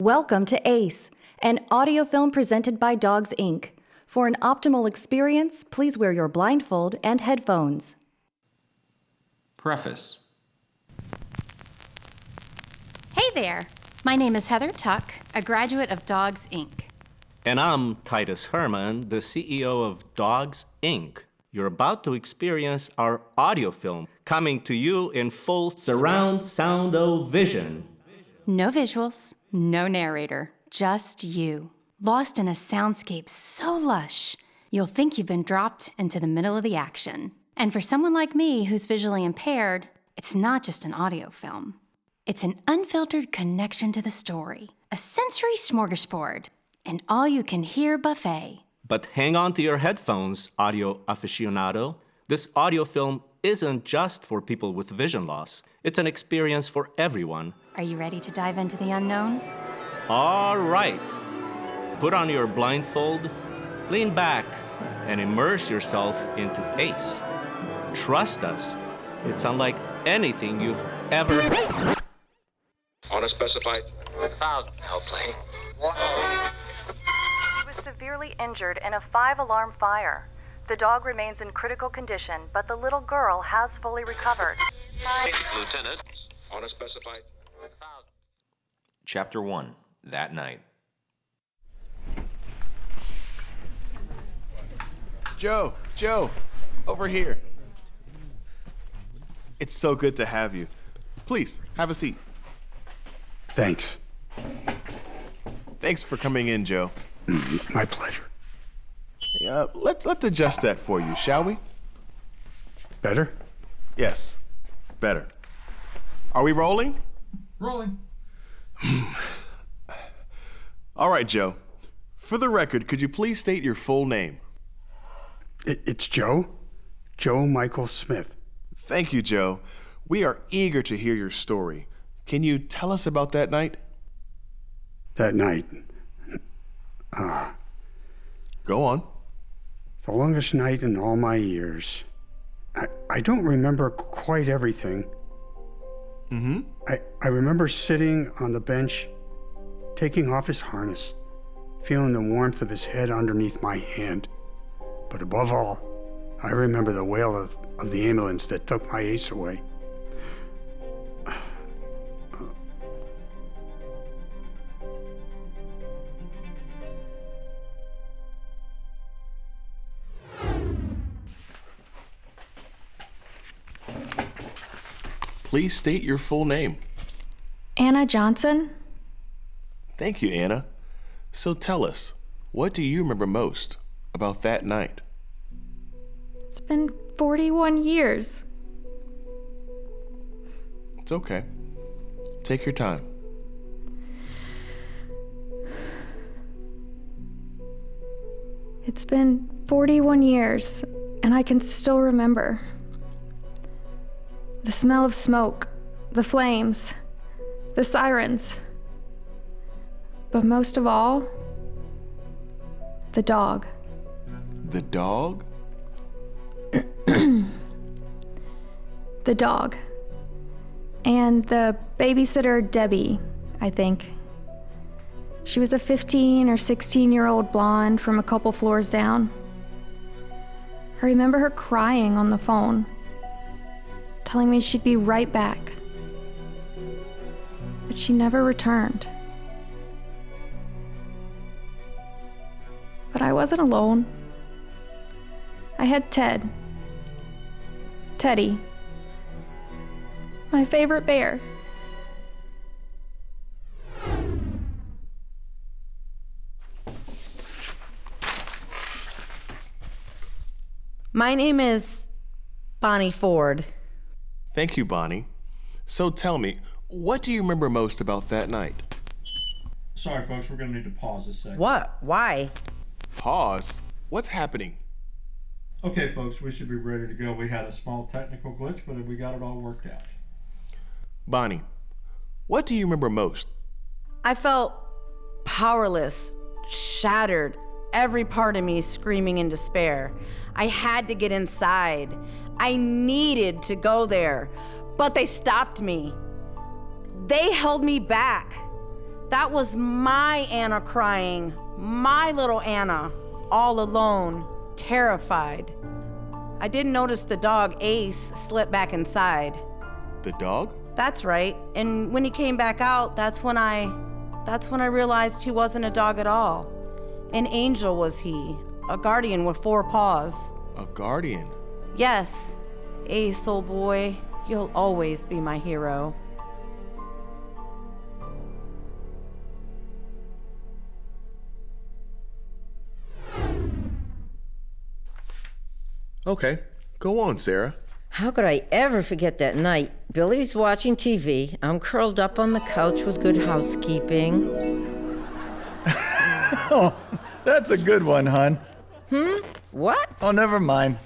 Welcome to ACE, an audio film presented by Dogs Inc. For an optimal experience, please wear your blindfold and headphones. Preface. Hey there! My name is Heather Tuck, a graduate of Dogs Inc. And I'm Titus Herman, the CEO of Dogs Inc. You're about to experience our audio film coming to you in full surround sound-o-vision. No visuals, no narrator, just you. Lost in a soundscape so lush, you'll think you've been dropped into the middle of the action. And for someone like me who's visually impaired, it's not just an audio film. It's an unfiltered connection to the story, a sensory smorgasbord, an all-you-can-hear buffet. But hang on to your headphones, audio aficionado. This audio film isn't just for people with vision loss. It's an experience for everyone. Are you ready to dive into the unknown? All right. Put on your blindfold, lean back, and immerse yourself into ACE. Trust us, it's unlike anything you've ever... On a specified sound plane. He was severely injured in a 5-alarm fire. The dog remains in critical condition, but the little girl has fully recovered. Lieutenant, on a specified sound. Chapter 1, That Night. Joe, over here. It's so good to have you. Please, have a seat. Thanks. Thanks for coming in, Joe. My pleasure. Let's adjust that for you, shall we? Better? Yes, better. Are we rolling? Rolling. All right, Joe. For the record, could you please state your full name? It's Joe Michael Smith. Thank you, Joe. We are eager to hear your story. Can you tell us about that night? That night, Go on. the longest night in all my years. I don't remember quite everything. I remember sitting on the bench, taking off his harness, feeling the warmth of his head underneath my hand. But above all, I remember the wail of the ambulance that took my ace away. Please state your full name. Anna Johnson? Thank you, Anna. So tell us, what do you remember most about that night? It's been 41 years. It's okay. Take your time. It's been 41 years, and I can still remember. The smell of smoke, the flames, the sirens. But most of all, the dog. The dog? The dog. And the babysitter, Debbie, I think. She was a 15 or 16-year-old blonde from a couple floors down. I remember her crying on the phone, telling me she'd be right back. But she never returned. But I wasn't alone. I had Teddy, my favorite bear. My name is Bonnie Ford. Thank you, Bonnie. So tell me, what do you remember most about that night? Sorry, folks, we're going to need to pause this second. What? Why? Pause? What's happening? Okay, folks, we should be ready to go. We had a small technical glitch, but we got it all worked out. Bonnie, what do you remember most? I felt powerless, shattered, every part of me screaming in despair. I had to get inside. I needed to go there, but they stopped me. They held me back. That was my Anna crying. My little Anna, all alone, terrified. I didn't notice the dog, Ace, slip back inside. The dog? That's right. And when he came back out, that's when I realized he wasn't a dog at all. An angel was he, a guardian with 4 paws. A guardian? Yes. Ace, old boy, you'll always be my hero. Okay, go on, Sarah. How could I ever forget that night? Billy's watching TV. I'm curled up on the couch with good housekeeping. Oh, that's a good one, hon. What? Oh, never mind.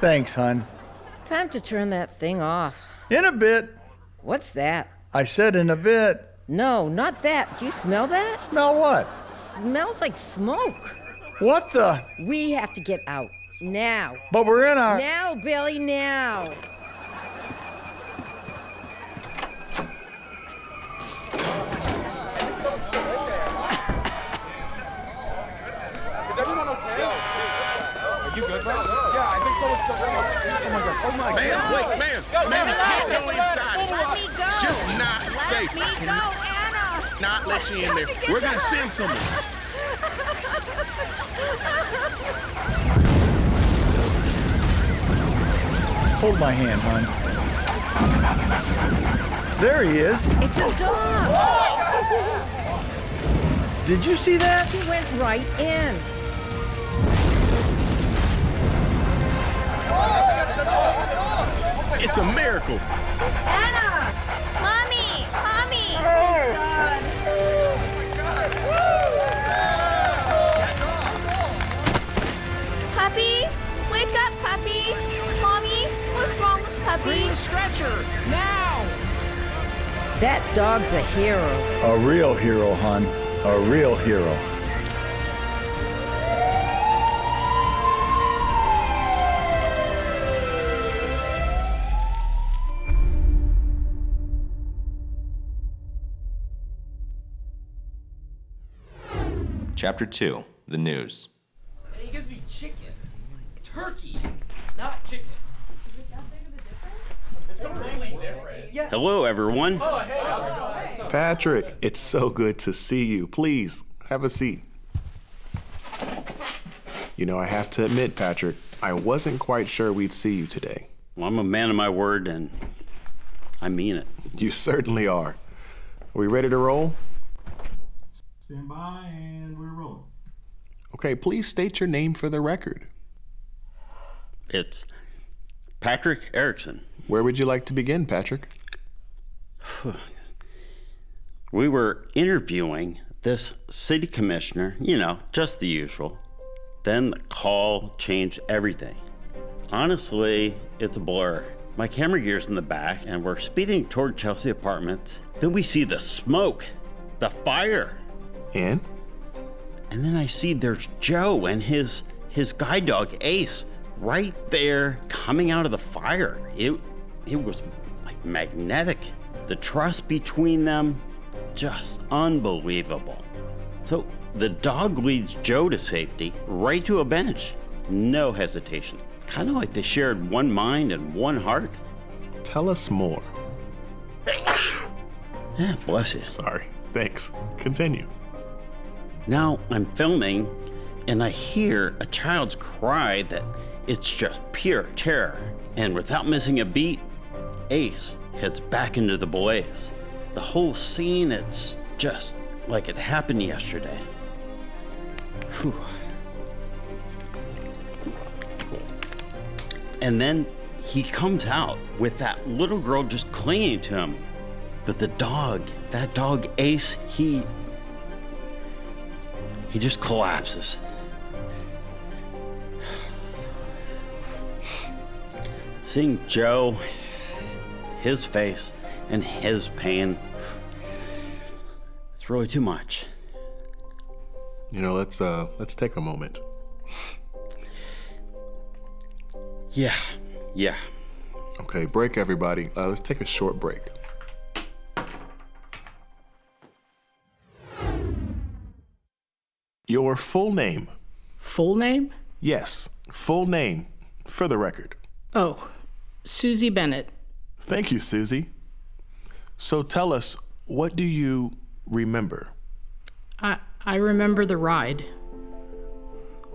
Thanks, hon. Time to turn that thing off. In a bit. What's that? I said in a bit. No, not that. Do you smell that? Smell what? Smells like smoke. What the? We have to get out. Now. But we're in our... Now, Billy, now. You good, bro? Yeah, I think someone's still there. Oh my God. Oh my God. Man, wait, man, you can't go inside. Let me go. It's just not safe. Let me go, Anna. Not let you in there. We're gonna send someone. Hold my hand, hon. There he is. It's a dog. Did you see that? He went right in. It's a miracle. Anna! Mommy! Mommy! Oh, God. Puppy! Wake up, puppy! Mommy, what's wrong with puppy? Bring the stretcher, now! That dog's a hero. A real hero, hon. A real hero. Chapter 2, The News. And he gives me chicken. Turkey, not chicken. It's completely different. Yeah. Hello, everyone. Oh, hey, how's it going? Patrick, it's so good to see you. Please, have a seat. You know, I have to admit, Patrick, I wasn't quite sure we'd see you today. Well, I'm a man of my word, and I mean it. You certainly are. Are we ready to roll? Stand by and we're rolling. Okay, please state your name for the record. It's Patrick Erickson. Where would you like to begin, Patrick? We were interviewing this city commissioner, you know, just the usual. Then the call changed everything. Honestly, it's a blur. My camera gear's in the back, and we're speeding toward Chelsea Apartments. Then we see the smoke, the fire. And then I see there's Joe and his guide dog, Ace, right there coming out of the fire. It was like magnetic. The trust between them, just unbelievable. So the dog leads Joe to safety, right to a bench. No hesitation. Kind of like they shared one mind and one heart. Tell us more. Yeah, bless you. Sorry. Thanks. Continue. Now I'm filming, and I hear a child's cry that it's just pure terror. And without missing a beat, Ace heads back into the blaze. The whole scene, it's just like it happened yesterday. Whew. And then he comes out with that little girl just clinging to him. But the dog, that dog Ace, he just collapses. Seeing Joe, his face, and his pain, it's really too much. You know, let's take a moment. Yeah. Okay, break everybody. Let's take a short break. Your full name. Full name? Yes, full name, for the record. Oh, Susie Bennett. Thank you, Susie. So tell us, what do you remember? I remember the ride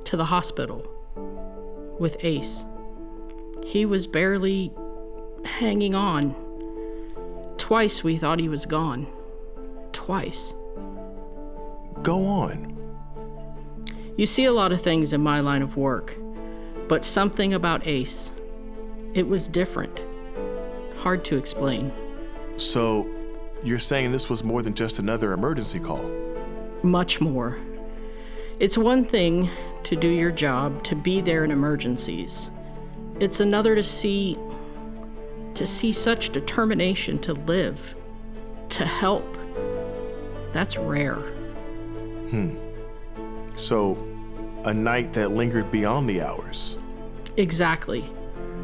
to the hospital with Ace. He was barely hanging on. Twice we thought he was gone. Twice. Go on. You see a lot of things in my line of work, but something about Ace, it was different. Hard to explain. So, you're saying this was more than just another emergency call? Much more. It's one thing to do your job, to be there in emergencies. It's another to see such determination to live, to help. That's rare. So, a night that lingered beyond the hours. Exactly.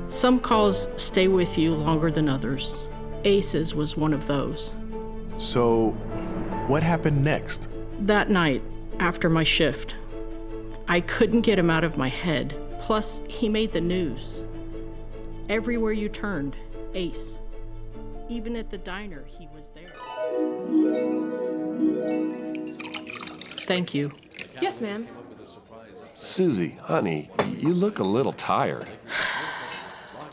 Some calls stay with you longer than others. Ace's was one of those. So, what happened next? That night, after my shift, I couldn't get him out of my head. Plus, he made the news. Everywhere you turned, Ace. Even at the diner, he was there. Thank you. Yes, ma'am. Susie, honey, you look a little tired.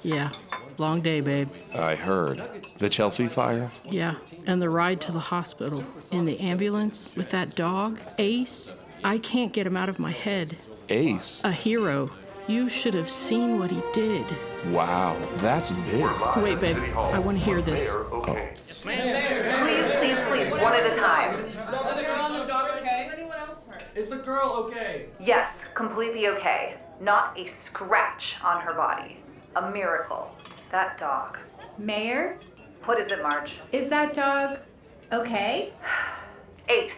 Yeah, long day, babe. I heard. The Chelsea fire? Yeah, and the ride to the hospital. In the ambulance with that dog, Ace. I can't get him out of my head. Ace? A hero. You should have seen what he did. Wow, that's big. Wait, babe, I want to hear this. Oh. Please, one at a time. Is the girl no dog okay? Is anyone else hurt? Is the girl okay? Yes, completely okay. Not a scratch on her body. A miracle. That dog. Mayor? What is it, Marge? Is that dog okay? Ace.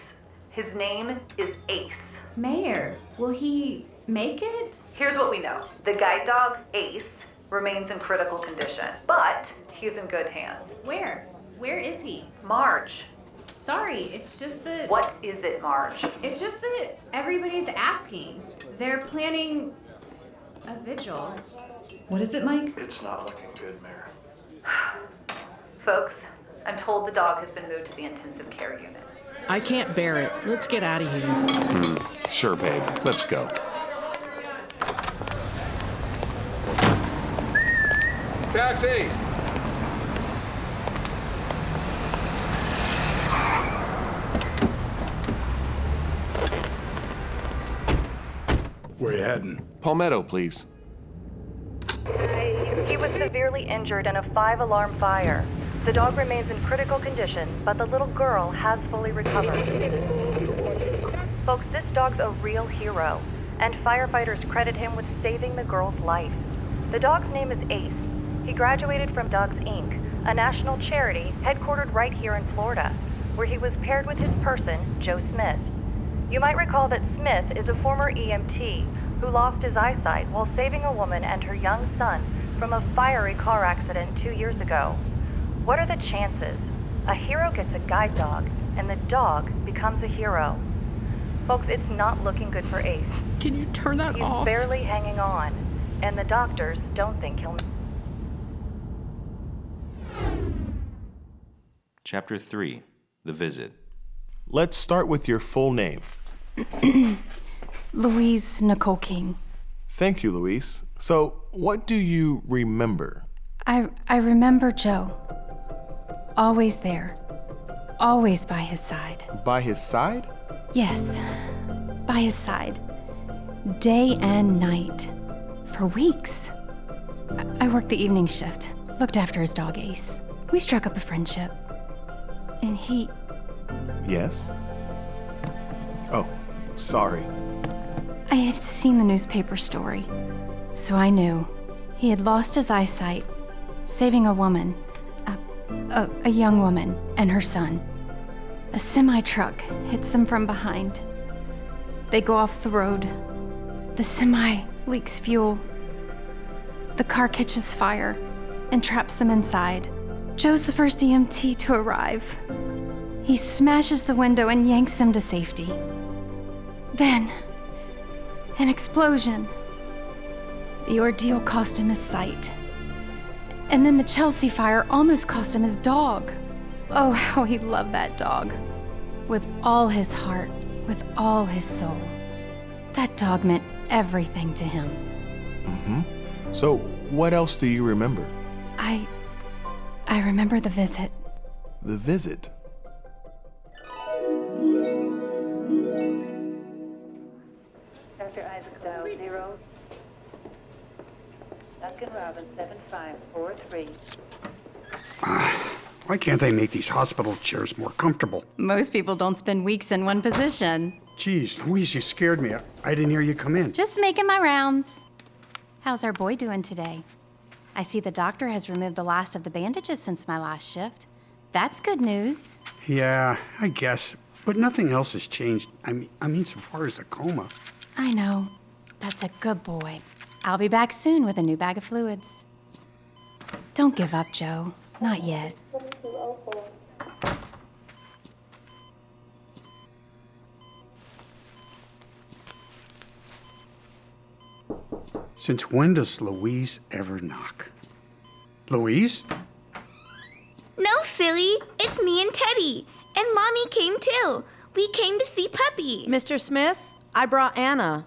His name is Ace. Mayor, will he make it? Here's what we know. The guide dog, Ace, remains in critical condition, but he's in good hands. Where? Where is he? Marge. Sorry, it's just that... What is it, Marge? It's just that everybody's asking. They're planning a vigil. What is it, Mike? It's not looking good, Mayor. Folks, I'm told the dog has been moved to the intensive care unit. I can't bear it. Let's get out of here. Sure, babe. Let's go. Taxi! Where you heading? Palmetto, please. He was severely injured in a 5-alarm fire. The dog remains in critical condition, but the little girl has fully recovered. Folks, this dog's a real hero, and firefighters credit him with saving the girl's life. The dog's name is Ace. He graduated from Dogs Inc., a national charity headquartered right here in Florida, where he was paired with his person, Joe Smith. You might recall that Smith is a former EMT who lost his eyesight while saving a woman and her young son from a fiery car accident 2 years ago. What are the chances? A hero gets a guide dog, and the dog becomes a hero. Folks, it's not looking good for Ace. Can you turn that off? He's barely hanging on, and the doctors don't think he'll... Chapter 3, The Visit. Let's start with your full name. Louise Nicole King. Thank you, Louise. So, what do you remember? I remember Joe. Always there. Always by his side. By his side? Yes, by his side. Day and night. For weeks. I worked the evening shift, looked after his dog Ace. We struck up a friendship. And he... Yes? Oh, sorry. I had seen the newspaper story, so I knew he had lost his eyesight, saving a woman, a young woman and her son. A semi-truck hits them from behind. They go off the road. The semi leaks fuel. The car catches fire and traps them inside. Joe's the first EMT to arrive. He smashes the window and yanks them to safety. Then, an explosion. The ordeal cost him his sight. And then the Chelsea fire almost cost him his dog. Oh, how he loved that dog. With all his heart, with all his soul. That dog meant everything to him. Mm-hmm. So, what else do you remember? I remember the visit. The visit? Dr. Isaac Dow, 0. Duncan Robbins, 7543. Why can't they make these hospital chairs more comfortable? Most people don't spend weeks in one position. Geez, Louise, you scared me. I didn't hear you come in. Just making my rounds. How's our boy doing today? I see the doctor has removed the last of the bandages since my last shift. That's good news. Yeah, I guess. But nothing else has changed. I mean, so far as the coma. I know. That's a good boy. I'll be back soon with a new bag of fluids. Don't give up, Joe. Not yet. Since when does Louise ever knock? Louise? No, silly. It's me and Teddy. And Mommy came too. We came to see Puppy. Mr. Smith, I brought Anna,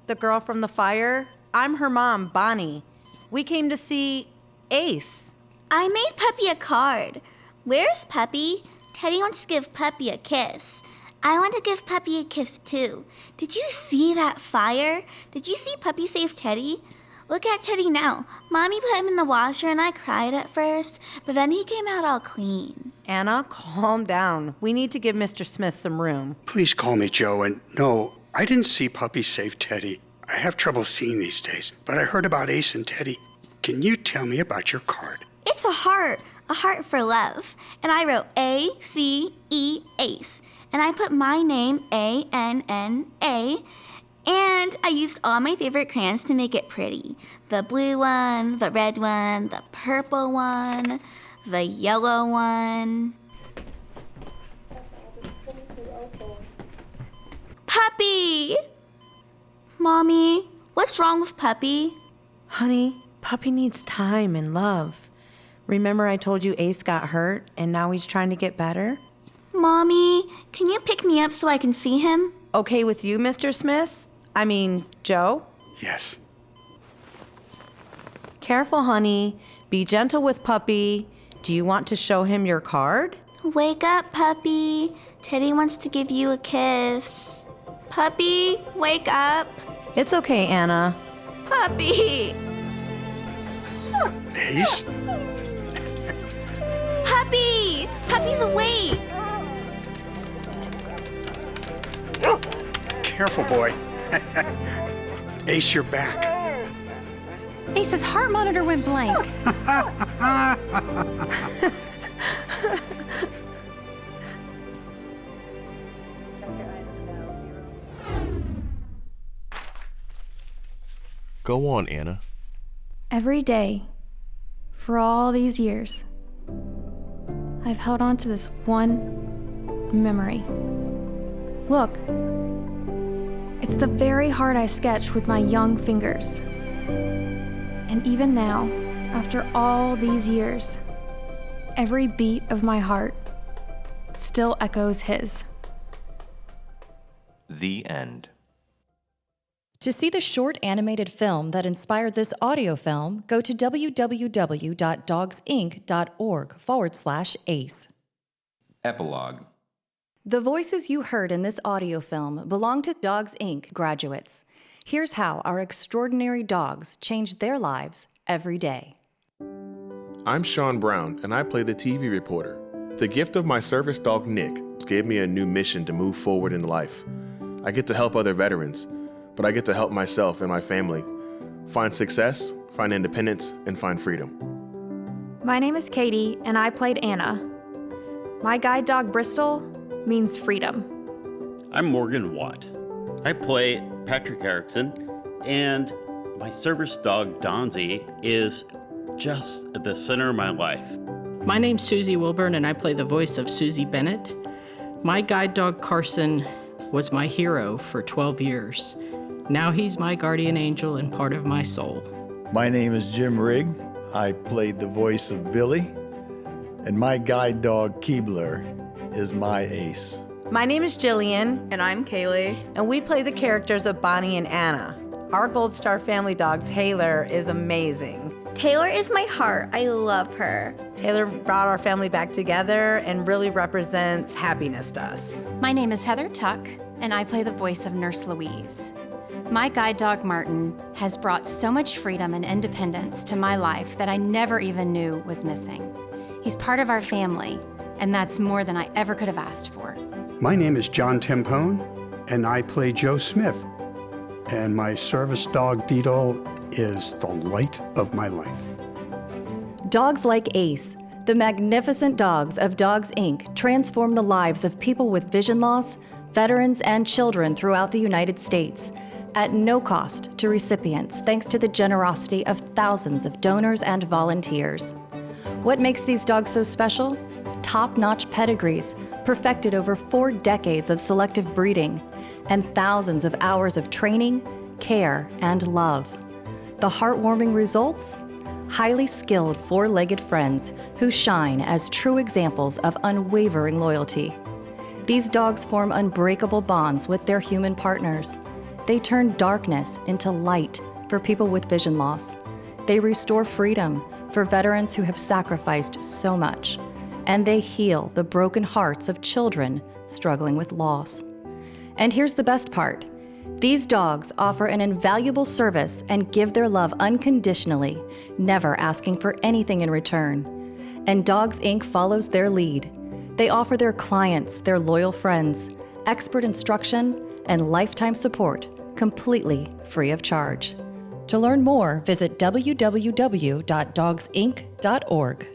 the girl from the fire. I'm her mom, Bonnie. We came to see Ace. I made Puppy a card. Where's Puppy? Teddy wants to give Puppy a kiss. I want to give Puppy a kiss too. Did you see that fire? Did you see Puppy save Teddy? Look at Teddy now. Mommy put him in the washer and I cried at first, but then he came out all clean. Anna, calm down. We need to give Mr. Smith some room. Please call me Joe. And no, I didn't see Puppy save Teddy. I have trouble seeing these days, but I heard about Ace and Teddy. Can you tell me about your card? It's a heart for love. And I wrote A-C-E, Ace. And I put my name, A-N-N-A, and I used all my favorite crayons to make it pretty. The blue one, the red one, the purple one, the yellow one. Puppy! Mommy, what's wrong with Puppy? Honey, Puppy needs time and love. Remember I told you Ace got hurt and now he's trying to get better? Mommy, can you pick me up so I can see him? Okay with you, Mr. Smith? I mean, Joe? Yes. Careful, honey. Be gentle with Puppy. Do you want to show him your card? Wake up, Puppy. Teddy wants to give you a kiss. Puppy, wake up. It's okay, Anna. Puppy! Ace? Puppy! Puppy's awake! Careful, boy. Ace, you're back. Ace's heart monitor went blank. Go on, Anna. Every day, for all these years, I've held on to this one memory. Look, it's the very heart I sketched with my young fingers. And even now, after all these years, every beat of my heart still echoes his. The end. To see the short animated film that inspired this audio film, go to www.dogsinc.org/ACE. Epilogue. The voices you heard in this audio film belong to Dogs Inc. graduates. Here's how our extraordinary dogs change their lives every day. I'm Sean Brown, and I play the TV reporter. The gift of my service dog, Nick, gave me a new mission to move forward in life. I get to help other veterans, but I get to help myself and my family find success, find independence, and find freedom. My name is Katie, and I played Anna. My guide dog, Bristol, means freedom. I'm Morgan Watt. I play Patrick Erickson, and My service dog, Donzie, is just the center of my life. My name's Susie Wilburn, and I play the voice of Susie Bennett. My guide dog, Carson, was my hero for 12 years. Now he's my guardian angel and part of my soul. My name is Jim Rigg. I played the voice of Billy, and my guide dog, Keebler, is my ace. My name is Jillian. And I'm Kaylee. And we play the characters of Bonnie and Anna. Our Gold Star family dog, Taylor, is amazing. Taylor is my heart. I love her. Taylor brought our family back together and really represents happiness to us. My name is Heather Tuck, and I play the voice of Nurse Louise. My guide dog, Martin, has brought so much freedom and independence to my life that I never even knew was missing. He's part of our family, and that's more than I ever could have asked for. My name is John Timpone, and I play Joe Smith. And my service dog, Beetle, is the light of my life. Dogs like Ace, the magnificent dogs of Dogs Inc., transform the lives of people with vision loss, veterans, and children throughout the United States at no cost to recipients, thanks to the generosity of thousands of donors and volunteers. What makes these dogs so special? Top-notch pedigrees, perfected over 4 decades of selective breeding, and thousands of hours of training, care, and love. The heartwarming results? Highly skilled 4-legged friends who shine as true examples of unwavering loyalty. These dogs form unbreakable bonds with their human partners. They turn darkness into light for people with vision loss. They restore freedom for veterans who have sacrificed so much. And they heal the broken hearts of children struggling with loss. And here's the best part. These dogs offer an invaluable service and give their love unconditionally, never asking for anything in return. And Dogs Inc. follows their lead. They offer their clients, their loyal friends, expert instruction, and lifetime support, completely free of charge. To learn more, visit www.dogsinc.org.